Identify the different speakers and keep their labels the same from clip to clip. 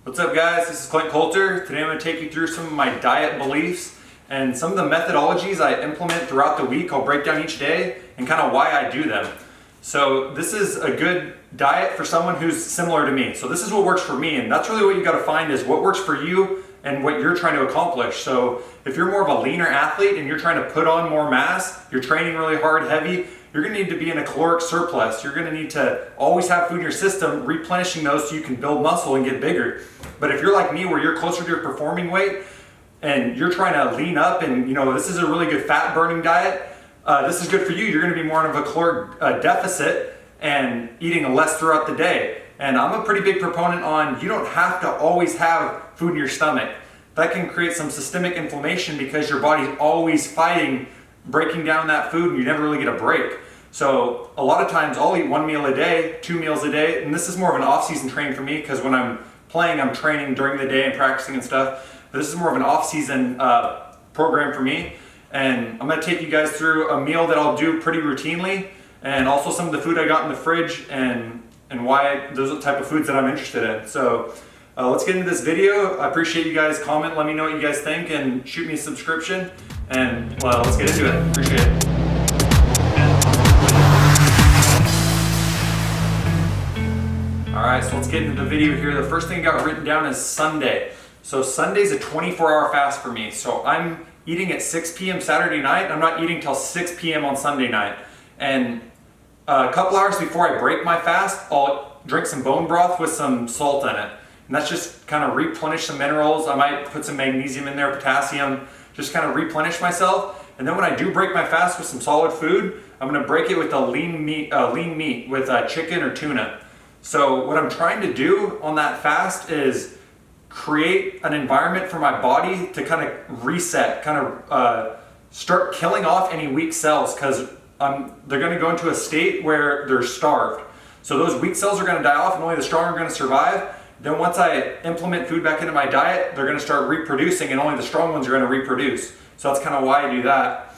Speaker 1: What's up guys, this is Coultereign. Today I'm going to take you through some of my diet beliefs and some of the methodologies I implement throughout the week. I'll break down each day and kind of why I do them. So this is a good diet for someone who's similar to me. So this is what works for me, and that's really what you got to find is what works for you and what you're trying to accomplish. So if you're more of a leaner athlete and you're trying to put on more mass, you're training really hard, heavy, you're going to need to be in a caloric surplus. You're going to need to always have food in your system, replenishing those so you can build muscle and get bigger. But if you're like me, where you're closer to your performing weight and you're trying to lean up and this is a really good fat burning diet, this is good for you. You're going to be more of a caloric deficit and eating less throughout the day. And I'm a pretty big proponent on you don't have to always have food in your stomach. That can create some systemic inflammation because your body's always fighting breaking down that food and you never really get a break. So a lot of times I'll eat 1 meal a day, 2 meals a day, and this is more of an off-season training for me because when I'm playing, I'm training during the day and practicing and stuff. But this is more of an off-season program for me, and I'm going to take you guys through a meal that I'll do pretty routinely, and also some of the food I got in the fridge and why those are the type of foods that I'm interested in. So let's get into this video. I appreciate you guys. Comment, let me know what you guys think, and shoot me a subscription. And well, let's get into it. Appreciate it. Alright, so let's get into the video here. The first thing I got written down is Sunday. So Sunday's a 24-hour fast for me. So I'm eating at 6 p.m. Saturday night. I'm not eating till 6 p.m. on Sunday night. And a couple hours before I break my fast, I'll drink some bone broth with some salt in it. And that's just kind of replenish some minerals. I might put some magnesium in there, potassium, just kind of replenish myself. And then when I do break my fast with some solid food, I'm going to break it with a lean meat with chicken or tuna. So what I'm trying to do on that fast is create an environment for my body to kind of reset, start killing off any weak cells, because they're going to go into a state where they're starved. So those weak cells are going to die off and only the strong are going to survive. Then once I implement food back into my diet, they're going to start reproducing and only the strong ones are going to reproduce. So that's kind of why I do that.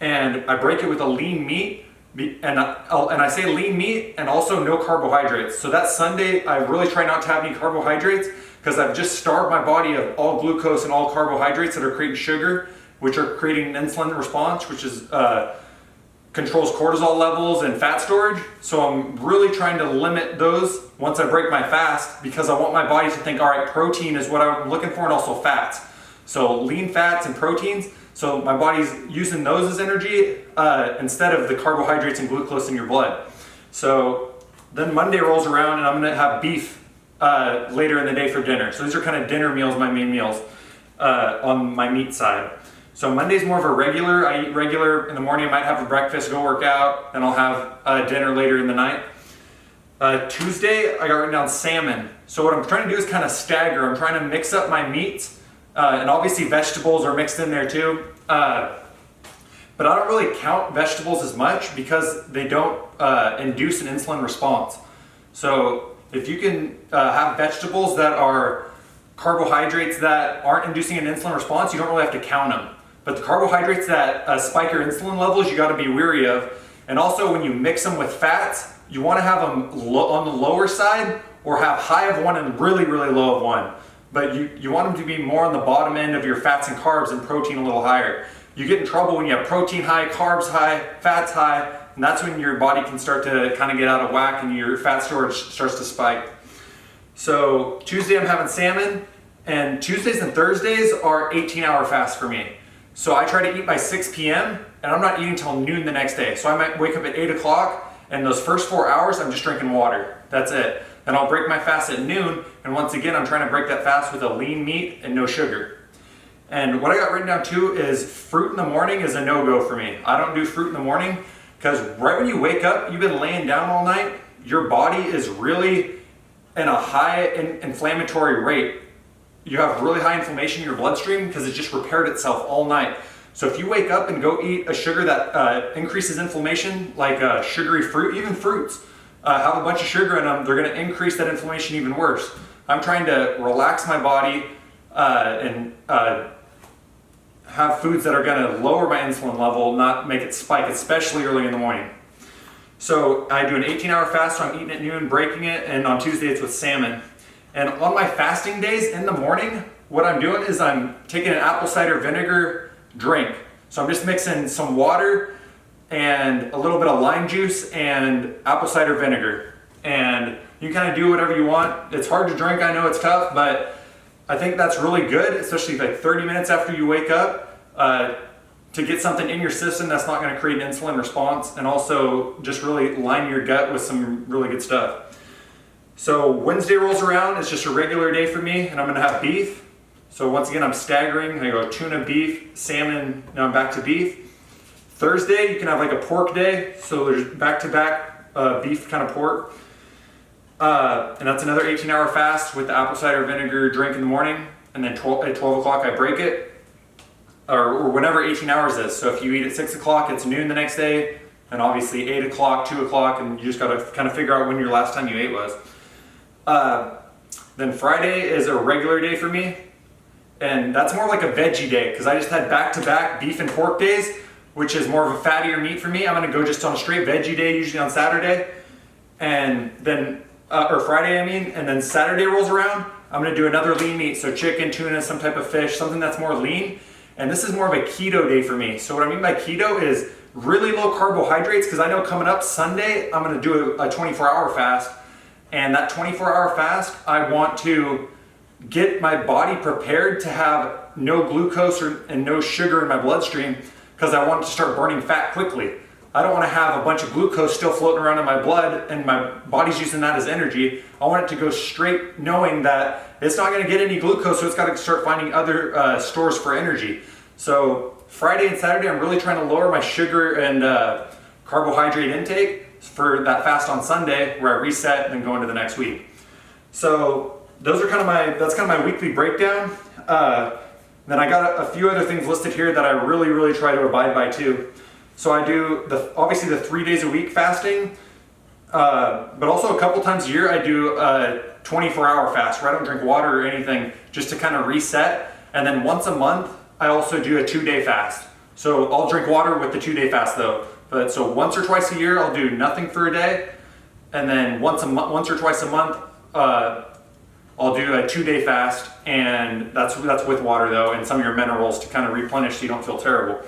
Speaker 1: And I break it with a lean meat, and I say lean meat and also no carbohydrates. So that Sunday, I really try not to have any carbohydrates because I've just starved my body of all glucose and all carbohydrates that are creating sugar, which are creating an insulin response, which is controls cortisol levels and fat storage. So I'm really trying to limit those once I break my fast because I want my body to think, all right, protein is what I'm looking for and also fats. So lean fats and proteins. So my body's using those as energy instead of the carbohydrates and glucose in your blood. So then Monday rolls around and I'm gonna have beef later in the day for dinner. So these are kind of dinner meals, my main meals on my meat side. So Monday's more of a regular. I eat regular in the morning. I might have a breakfast, go work out, then I'll have dinner later in the night. Tuesday, I got written down salmon. So what I'm trying to do is kind of stagger. I'm trying to mix up my meats, and obviously vegetables are mixed in there too. But I don't really count vegetables as much because they don't induce an insulin response. So if you can have vegetables that are carbohydrates that aren't inducing an insulin response, you don't really have to count them. But the carbohydrates that spike your insulin levels, you got to be weary of. And also when you mix them with fats, you want to have them on the lower side or have high of one and really, really low of one. But you want them to be more on the bottom end of your fats and carbs and protein a little higher. You get in trouble when you have protein high, carbs high, fats high, and that's when your body can start to kind of get out of whack and your fat storage starts to spike. So Tuesday I'm having salmon, and Tuesdays and Thursdays are 18-hour fasts for me. So I try to eat by 6 p.m. and I'm not eating till noon the next day. So I might wake up at 8 o'clock and those first 4 hours I'm just drinking water. That's it. Then I'll break my fast at noon, and once again I'm trying to break that fast with a lean meat and no sugar. And what I got written down too is fruit in the morning is a no-go for me. I don't do fruit in the morning because right when you wake up, you've been laying down all night, your body is really in a high inflammatory rate. You have really high inflammation in your bloodstream because it just repaired itself all night. So if you wake up and go eat a sugar that increases inflammation, like sugary fruit, even fruits, have a bunch of sugar in them, they're going to increase that inflammation even worse. I'm trying to relax my body and have foods that are going to lower my insulin level, not make it spike, especially early in the morning. So I do an 18-hour fast, so I'm eating at noon, breaking it, and on Tuesday it's with salmon. And on my fasting days in the morning, what I'm doing is I'm taking an apple cider vinegar drink. So I'm just mixing some water and a little bit of lime juice and apple cider vinegar. And you kind of do whatever you want. It's hard to drink, I know it's tough, but I think that's really good, especially like 30 minutes after you wake up, to get something in your system that's not going to create an insulin response, and also just really line your gut with some really good stuff. So Wednesday rolls around, it's just a regular day for me, and I'm going to have beef. So once again, I'm staggering. I go tuna, beef, salmon, now I'm back to beef. Thursday, you can have like a pork day, so there's back-to-back beef kind of pork. And that's another 18-hour fast with the apple cider vinegar drink in the morning, and then at 12 o'clock I break it, or whenever 18 hours is. So if you eat at 6 o'clock, it's noon the next day, and obviously 8 o'clock, 2 o'clock, and you just got to kind of figure out when your last time you ate was. Then Friday is a regular day for me, and that's more like a veggie day, because I just had back-to-back beef and pork days, which is more of a fattier meat for me. I'm going to go just on a straight veggie day, usually on Saturday, and then or Friday, I mean, and then Saturday rolls around, I'm going to do another lean meat, so chicken, tuna, some type of fish, something that's more lean. And this is more of a keto day for me. So what I mean by keto is really low carbohydrates, because I know coming up Sunday, I'm going to do a 24-hour fast. And that 24-hour fast, I want to get my body prepared to have no glucose and no sugar in my bloodstream, because I want to start burning fat quickly. I don't want to have a bunch of glucose still floating around in my blood and my body's using that as energy. I want it to go straight, knowing that it's not going to get any glucose, so it's got to start finding other stores for energy. So Friday and Saturday, I'm really trying to lower my sugar and carbohydrate intake for that fast on Sunday, where I reset and then go into the next week. So those are that's kind of my weekly breakdown. Then I got a few other things listed here that I really try to abide by too. So I do obviously the 3 days a week fasting, but also a couple times a year I do a 24-hour fast where I don't drink water or anything, just to kind of reset. And then once a month I also do a 2-day fast. So I'll drink water with the 2-day fast though. But so once or twice a year I'll do nothing for a day, and then once or twice a month I'll do a 2-day fast, and that's with water though, and some of your minerals to kind of replenish so you don't feel terrible.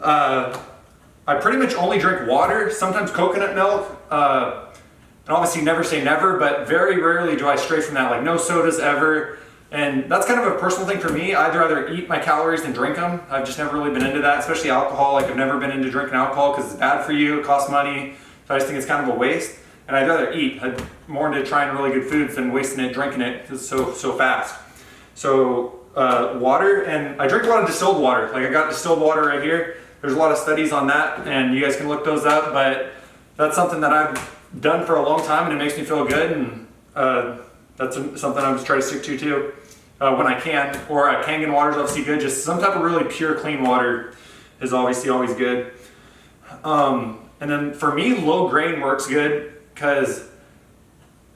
Speaker 1: I pretty much only drink water, sometimes coconut milk, and obviously never say never, but very rarely do I stray from that, like no sodas ever. And that's kind of a personal thing for me. I'd rather eat my calories than drink them. I've just never really been into that, especially alcohol. Like I've never been into drinking alcohol because it's bad for you, it costs money. So I just think it's kind of a waste. And I'd rather eat. I'm more into trying really good foods than wasting it, drinking it so fast. So water, and I drink a lot of distilled water. Like I got distilled water right here. There's a lot of studies on that, and you guys can look those up, but that's something that I've done for a long time, and it makes me feel good, and that's something I'm just trying to stick to too, when I can. Or Kangen water is obviously good. Just some type of really pure, clean water is obviously always good. And then for me, low grain works good, because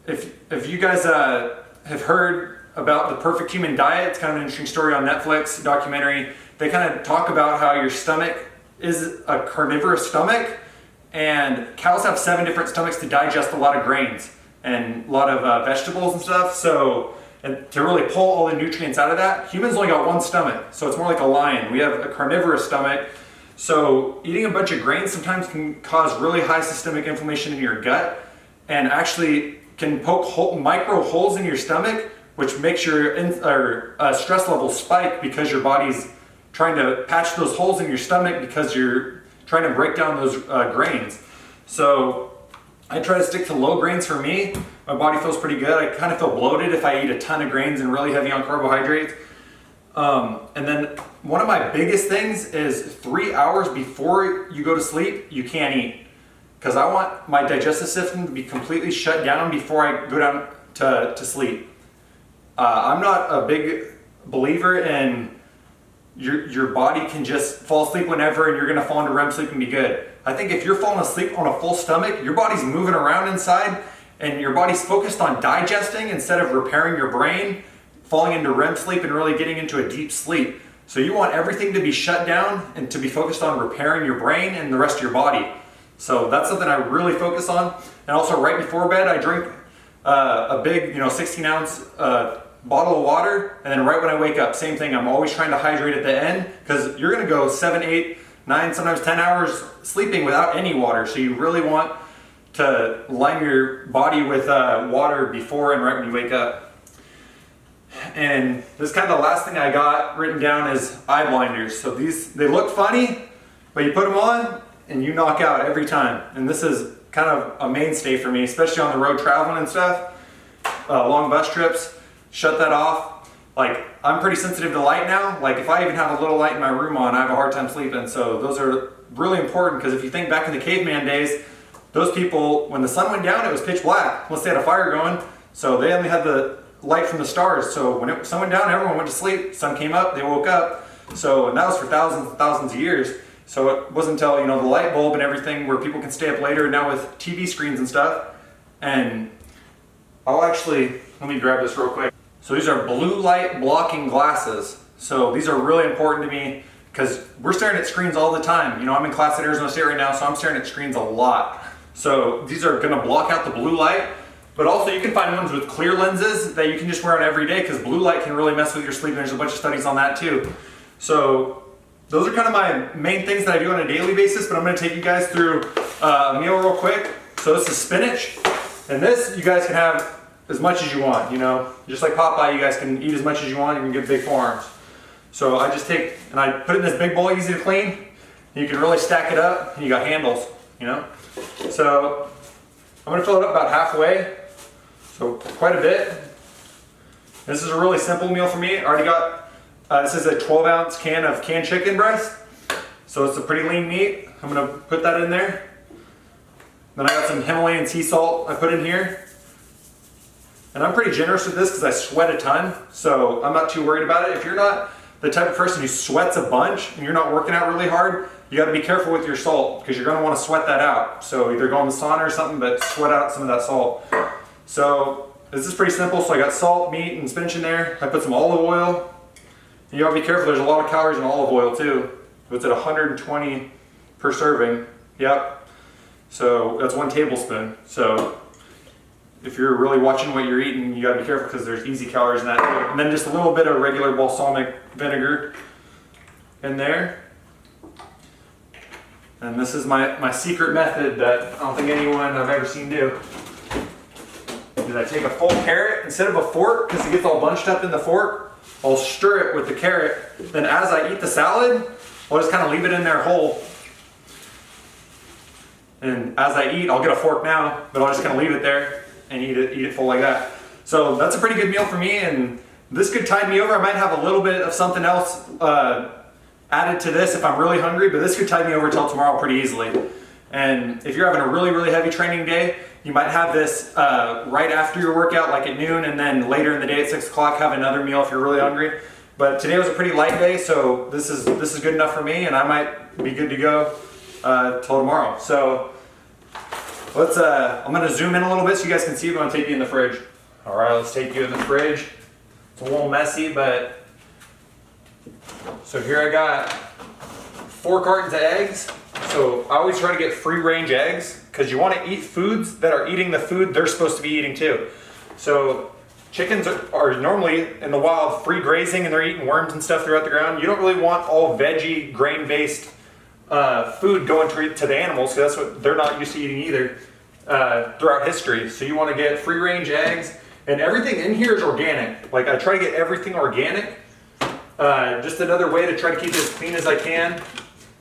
Speaker 1: if you guys have heard about the Perfect Human Diet, it's kind of an interesting story on Netflix, documentary. They kind of talk about how your stomach is a carnivorous stomach, and cows have 7 different stomachs to digest a lot of grains and a lot of vegetables and stuff. So, and to really pull all the nutrients out of that, humans only got 1 stomach, so it's more like a lion. We have a carnivorous stomach. So eating a bunch of grains sometimes can cause really high systemic inflammation in your gut, and actually can poke micro holes in your stomach, which makes your stress levels spike, because your body's trying to patch those holes in your stomach because you're trying to break down those grains. So I try to stick to low grains for me. My body feels pretty good. I kind of feel bloated if I eat a ton of grains and really heavy on carbohydrates. And then one of my biggest things is 3 hours before you go to sleep, you can't eat. Because I want my digestive system to be completely shut down before I go down to sleep. I'm not a big believer in your body can just fall asleep whenever and you're going to fall into REM sleep and be good. I think if you're falling asleep on a full stomach, your body's moving around inside, and your body's focused on digesting instead of repairing your brain, falling into REM sleep and really getting into a deep sleep. So you want everything to be shut down and to be focused on repairing your brain and the rest of your body. So that's something I really focus on. And also right before bed, I drink a big, 16-ounce bottle of water, and then right when I wake up, same thing. I'm always trying to hydrate at the end because you're gonna go 7, 8, 9, sometimes 10 hours sleeping without any water. So you really want to line your body with water before and right when you wake up. And this is kind of the last thing I got written down is eye blinders. So they look funny, but you put them on and you knock out every time. And this is kind of a mainstay for me, especially on the road traveling and stuff, long bus trips. Shut that off. Like, I'm pretty sensitive to light now. Like, if I even have a little light in my room on, I have a hard time sleeping. So those are really important, because if you think back in the caveman days, those people, when the sun went down, it was pitch black unless they had a fire going. So they only had the light from the stars. So when the sun went down, everyone went to sleep. Sun came up, they woke up. So, and that was for thousands and thousands of years. So it wasn't until, the light bulb and everything where people can stay up later now with TV screens and stuff. And let me grab this real quick. So these are blue light blocking glasses. So these are really important to me because we're staring at screens all the time. I'm in class at Arizona State right now, so I'm staring at screens a lot. So these are gonna block out the blue light, but also you can find ones with clear lenses that you can just wear on every day because blue light can really mess with your sleep, and there's a bunch of studies on that too. So those are kind of my main things that I do on a daily basis, but I'm gonna take you guys through a meal real quick. So this is spinach, and this you guys can have as much as you want, just like Popeye, you guys can eat as much as you want. You can get big forearms. So I just take and I put it in this big bowl, easy to clean. You can really stack it up, and you got handles, So I'm gonna fill it up about halfway, so quite a bit. This is a really simple meal for me. I already got, this is a 12-ounce can of canned chicken breast. So it's a pretty lean meat. I'm gonna put that in there. Then I got some Himalayan sea salt I put in here. And I'm pretty generous with this because I sweat a ton, so I'm not too worried about it. If you're not the type of person who sweats a bunch and you're not working out really hard, you got to be careful with your salt because you're going to want to sweat that out. So either go in the sauna or something, but sweat out some of that salt. So this is pretty simple. So I got salt, meat, and spinach in there. I put some olive oil. And you got to be careful. There's a lot of calories in olive oil too. It's at 120 per serving. Yep. So that's 1 tablespoon. So if you're really watching what you're eating, you gotta be careful because there's easy calories in that too. And then just a little bit of regular balsamic vinegar in there. And this is my secret method that I don't think anyone I've ever seen do. Is I take a full carrot, instead of a fork, because it gets all bunched up in the fork, I'll stir it with the carrot. Then as I eat the salad, I'll just kind of leave it in there whole. And as I eat, I'll get a fork now, but I'll just kind of leave it there and eat it full like that. So that's a pretty good meal for me, and this could tide me over. I might have a little bit of something else added to this if I'm really hungry, but this could tide me over till tomorrow pretty easily. And if you're having a really, really heavy training day, you might have this right after your workout, like at noon, and then later in the day at 6 o'clock, have another meal if you're really hungry. But today was a pretty light day, so this is good enough for me, and I might be good to go till tomorrow. So let's, I'm gonna zoom in a little bit so you guys can see, but I'm gonna take you in the fridge. All right, let's take you in the fridge. It's a little messy, but, so here I got 4 cartons of eggs. So I always try to get free range eggs because you wanna eat foods that are eating the food they're supposed to be eating too. So chickens are normally in the wild free grazing and they're eating worms and stuff throughout the ground. You don't really want all veggie, grain-based food going to the animals, because that's what they're not used to eating either throughout history. So you want to get free range eggs, and everything in here is organic. Like I try to get everything organic. Just another way to try to keep it as clean as I can.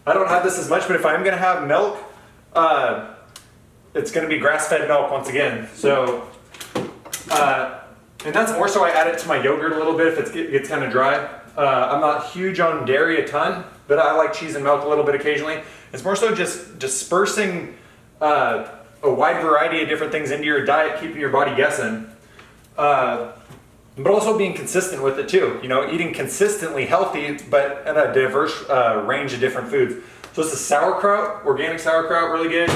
Speaker 1: I don't have this as much, but if I'm going to have milk, it's going to be grass-fed milk once again. So, and that's more so I add it to my yogurt a little bit if it gets kind of dry. I'm not huge on dairy a ton, but I like cheese and milk a little bit occasionally. It's more so just dispersing a wide variety of different things into your diet, keeping your body guessing. But also being consistent with it too. Eating consistently healthy, but in a diverse range of different foods. So this is sauerkraut, organic sauerkraut, really good.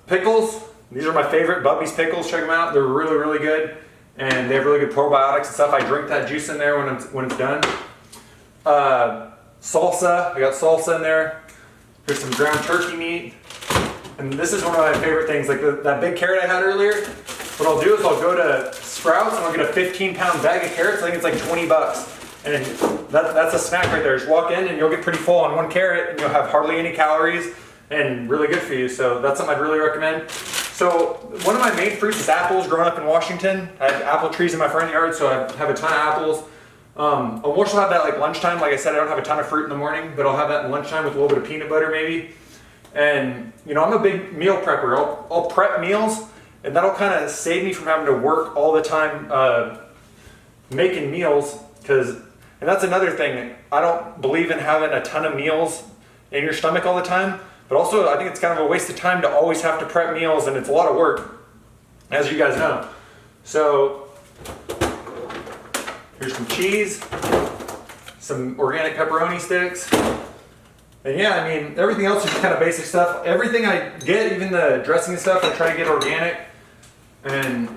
Speaker 1: Pickles, these are my favorite, Bubby's pickles, check them out. They're really, really good. And they have really good probiotics and stuff. I drink that juice in there when it's done. Salsa, I got salsa in there. Here's some ground turkey meat. And this is one of my favorite things, like that big carrot I had earlier. what I'll do is I'll go to Sprouts and I'll get a 15-pound bag of carrots. I think it's like 20 bucks. And that's a snack right there. Just walk in and you'll get pretty full on one carrot and you'll have hardly any calories and really good for you. So that's something I'd really recommend. So one of my main fruits is apples. Growing up in Washington, I have apple trees in my front yard, so I have a ton of apples. I'll also have that like lunchtime. Like I said, I don't have a ton of fruit in the morning, but I'll have that in lunchtime with a little bit of peanut butter maybe. And you know, I'm a big meal prepper. I'll prep meals, and that'll kind of save me from having to work all the time making meals. And that's another thing. I don't believe in having a ton of meals in your stomach all the time. But also, I think it's kind of a waste of time to always have to prep meals, and it's a lot of work, as you guys know. So here's some cheese, some organic pepperoni sticks. And yeah, I mean, everything else is kind of basic stuff. Everything I get, even the dressing and stuff, I try to get organic. And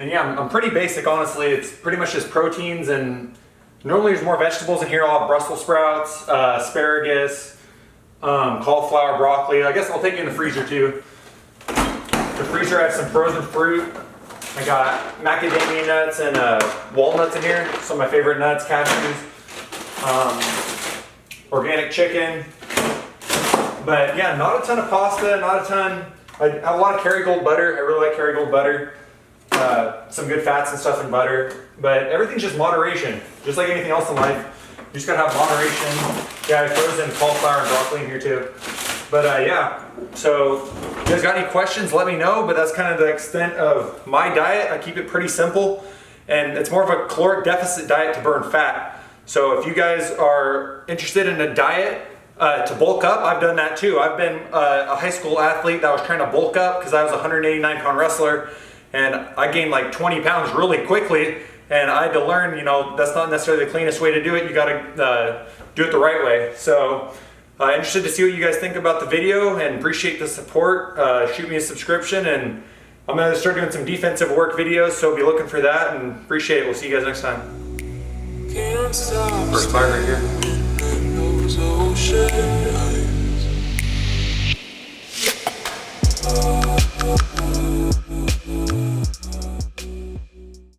Speaker 1: yeah, I'm pretty basic, honestly. It's pretty much just proteins, and normally there's more vegetables in here. I'll have Brussels sprouts, asparagus, cauliflower, broccoli. I guess I'll take it in the freezer too. The freezer has some frozen fruit. I got macadamia nuts and walnuts in here. Some of my favorite nuts, cashews. Organic chicken. But yeah, not a ton of pasta, not a ton. I have a lot of Kerrygold butter. I really like Kerrygold butter. Some good fats and stuff in butter. But everything's just moderation. Just like anything else in life. You just gotta have moderation. Yeah, I frozen cauliflower and broccoli in here too. But yeah, so if you guys got any questions, let me know. But that's kind of the extent of my diet. I keep it pretty simple. And it's more of a caloric deficit diet to burn fat. So if you guys are interested in a diet to bulk up, I've done that too. I've been a high school athlete that was trying to bulk up because I was a 189-pound wrestler. And I gained like 20 pounds really quickly. And I had to learn, you know, that's not necessarily the cleanest way to do it. You gotta do it the right way. So interested to see what you guys think about the video and appreciate the support. Shoot me a subscription, and I'm gonna start doing some defensive work videos, so be looking for that, and appreciate it. We'll see you guys next time. First fire right here.